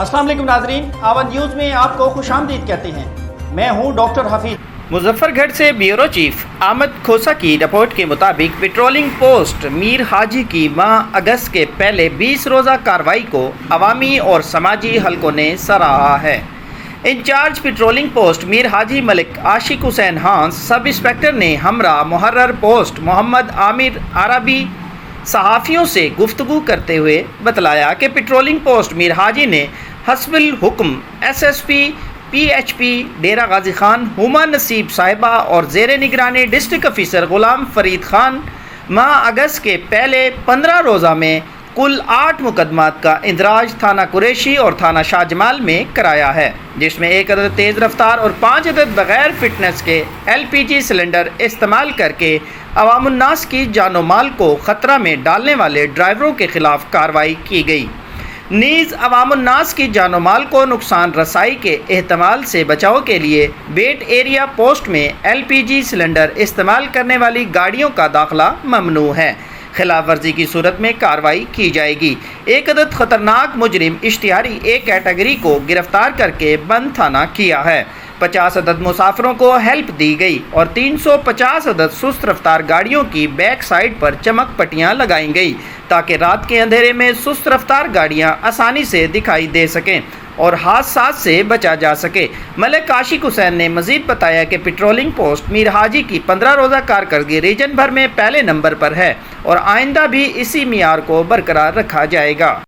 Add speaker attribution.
Speaker 1: अस्सलाम वालेकुम नाजरीन, आवाज़ न्यूज़ में आपको खुशामदीद कहते हैं। मैं हूं डॉक्टर हफीज।
Speaker 2: मुजफ्फरगढ़ से ब्यूरो चीफ आमद खोसा की रिपोर्ट के मुताबिक पेट्रोलिंग पोस्ट मीर हाजी की माह अगस्त के पहले 20 रोज़ा कार्रवाई को अवामी और समाजी हलकों ने सराहा है। इंचार्ज पेट्रोलिंग पोस्ट मीर हाजी मलिक आशिक हुसैन हांस, सब इंस्पेक्टर ने हमरा मुहर्रर पोस्ट मोहम्मद आमिर अरबी सहाफ़ियों से गुफ्तगू करते हुए बतलाया कि पेट्रोलिंग पोस्ट मीर हाजी ने हस्बुल हुक्म SSP PHP डेरा गाजी खान हुमा नसीब साहिबा और ज़ेर निगरानी डिस्ट्रिक्ट ऑफिसर ग़ुलाम फरीद खान माह अगस्त के पहले 15 रोज़ा में कुल 8 मुकदमात का इंदराज थाना कुरैशी और थाना शाहजमाल में कराया है, जिसमें 1 अदद तेज़ रफ्तार और 5 अदद बग़ैर फिटनेस के LPG सिलेंडर इस्तेमाल करके अवामुन्नास की जानो माल को ख़तरा में डालने वाले ड्राइवरों के ख़िलाफ़ कार्रवाई की गई। नीज़ अवामुन्नास की जानो माल को नुकसान रसाई के एहतमाल से बचाव के लिए बेट एरिया पोस्ट में LPG सिलेंडर इस्तेमाल करने वाली गाड़ियों का दाखिला ममनू है। खिलाफ वर्जी की सूरत में कार्रवाई की जाएगी। 1 अदद ख़तरनाक मुजरिम इश्तिहारी A कैटेगरी को गिरफ्तार करके बंद थाना किया है। 50 अदद मुसाफिरों को हेल्प दी गई और 350 अदद सुस्त रफ्तार गाड़ियों की बैक साइड पर चमक पट्टियाँ लगाई गई ताकि रात के अंधेरे में सुस्त रफ्तार गाड़ियाँ आसानी से दिखाई दे सकें और हादसात से बचा जा सके। मलिक आशिक हुसैन ने मजीद बताया कि पेट्रोलिंग पोस्ट मीर हाजी की 15 रोज़ा कारकर्दगी रीजन भर में पहले नंबर पर है और आइंदा भी इसी मियार को बरकरार रखा जाएगा।